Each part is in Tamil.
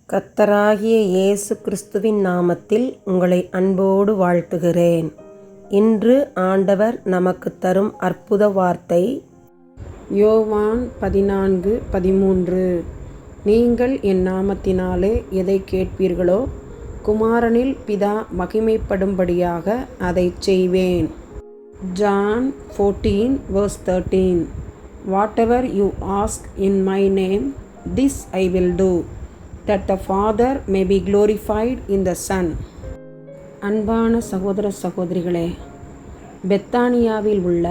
கர்த்தராகிய இயேசு கிறிஸ்துவின் நாமத்தில் உங்களை அன்போடு வாழ்த்துகிறேன். இன்று ஆண்டவர் நமக்கு தரும் அற்புத வார்த்தை யோவான் 14:13. நீங்கள் என் நாமத்தினாலே எதை கேட்பீர்களோ குமாரனில் பிதா மகிமைப்படும்படியாக அதை செய்வேன். John 14:13. Whatever you ask in my name, this I will do, that the Father may be glorified in the Son. அன்பான சகோதர சகோதரிகளே, பெத்தானியாவில் உள்ள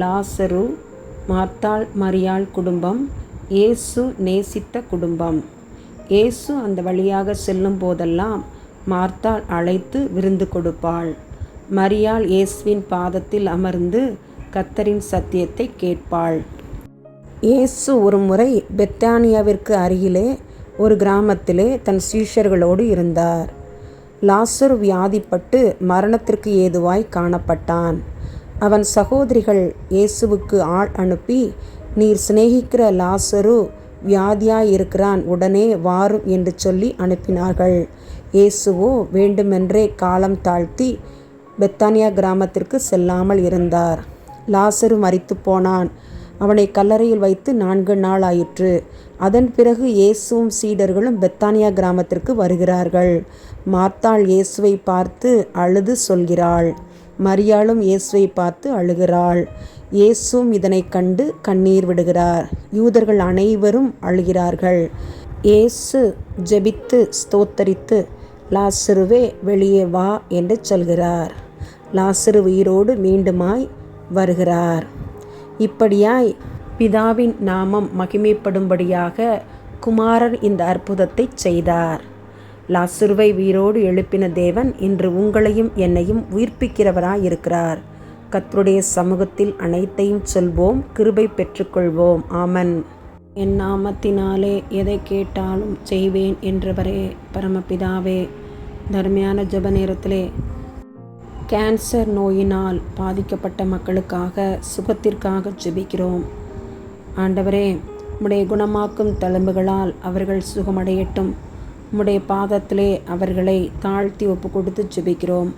லாசரு, மார்த்தாள் மரியாள் குடும்பம் இயேசு நேசித்த குடும்பம். இயேசு அந்த வழியாக செல்லும் போதெல்லாம் மார்த்தாள் அழைத்து விருந்து கொடுப்பாள். மரியாள் இயேசுவின் பாதத்தில் அமர்ந்து கர்த்தரின் சத்தியத்தை கேட்பாள். இயேசு ஒரு முறை பெத்தானியாவிற்கு அருகிலே ஒரு கிராமத்திலே தன் சீஷர்களோடு இருந்தார். லாசரு வியாதிப்பட்டு மரணத்திற்கு ஏதுவாய் காணப்பட்டான். அவன் சகோதரிகள் இயேசுவுக்கு ஆள் அனுப்பி, நீர் சிநேகிக்கிற லாசரு வியாதியாயிருக்கிறான், உடனே வாரும் என்று சொல்லி அனுப்பினார்கள். இயேசுவோ வேண்டுமென்றே காலம் தாழ்த்தி பெத்தானியா கிராமத்திற்கு செல்லாமல் இருந்தார். லாசரு மரித்து போனான். அவனை கல்லறையில் வைத்து 4 நாள் ஆயிற்று. அதன் பிறகு இயேசுவும் சீடர்களும் பெத்தானியா கிராமத்திற்கு வருகிறார்கள். மார்த்தாள் இயேசுவை பார்த்து அழுது சொல்கிறாள். மரியாளும் இயேசுவை பார்த்து அழுகிறாள். இயேசுவும் இதனை கண்டு கண்ணீர் விடுகிறார். யூதர்கள் அனைவரும் அழுகிறார்கள். இயேசு ஜெபித்து ஸ்தோத்தரித்து, லாசருவே வெளியே வா என்று சொல்கிறார். லாசரு உயிரோடு மீண்டுமாய் வருகிறார். இப்படியாய் பிதாவின் நாமம் மகிமைப்படும்படியாக குமாரன் இந்த அற்புதத்தை செய்தார். லாசருவை உயிரோடு எழுப்பின தேவன் இன்று உங்களையும் என்னையும் உயிர்ப்பிக்கிறவராயிருக்கிறார். கர்த்தருடைய சமூகத்தில் அனைத்தையும் சொல்வோம், கிருபை பெற்றுக்கொள்வோம். ஆமன். என் நாமத்தினாலே எதை கேட்டாலும் செய்வேன் என்றவரே பரமபிதாவே, தர்மையான ஜெப நேரத்திலே கேன்சர் நோயினால் பாதிக்கப்பட்ட மக்களுக்காக சுகத்திற்காக ஜெபிக்கிறோம். ஆண்டவரே, உம்முடைய குணமாக்கும் தழும்புகளால் அவர்கள் சுகமடையட்டும். உம்முடைய பாதத்திலே அவர்களை தாழ்த்தி ஒப்பு கொடுத்து ஜெபிக்கிறோம்.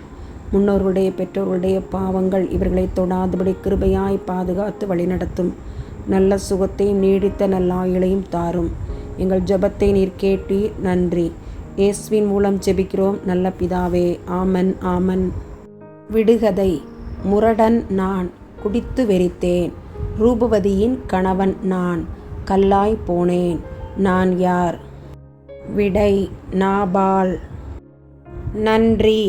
முன்னோர்களுடைய பெற்றோர்களுடைய பாவங்கள் இவர்களை தொடாதபடி கிருபையாய் பாதுகாத்து வழிநடத்தும். நல்ல சுகத்தையும் நீடித்த நல்ல ஆயுளையும் தாரும். எங்கள் ஜெபத்தை நீர் கேட்டீர், நன்றி. இயேசுவின் மூலம் ஜெபிக்கிறோம் நல்ல பிதாவே. ஆமன், ஆமன். விடுகதை. முரடன் நான், குடித்து வெறித்தேன். ரூபவதியின் கணவன் நான், கல்லாய் போனேன். நான் யார்? விடை, நாபால். நன்றி.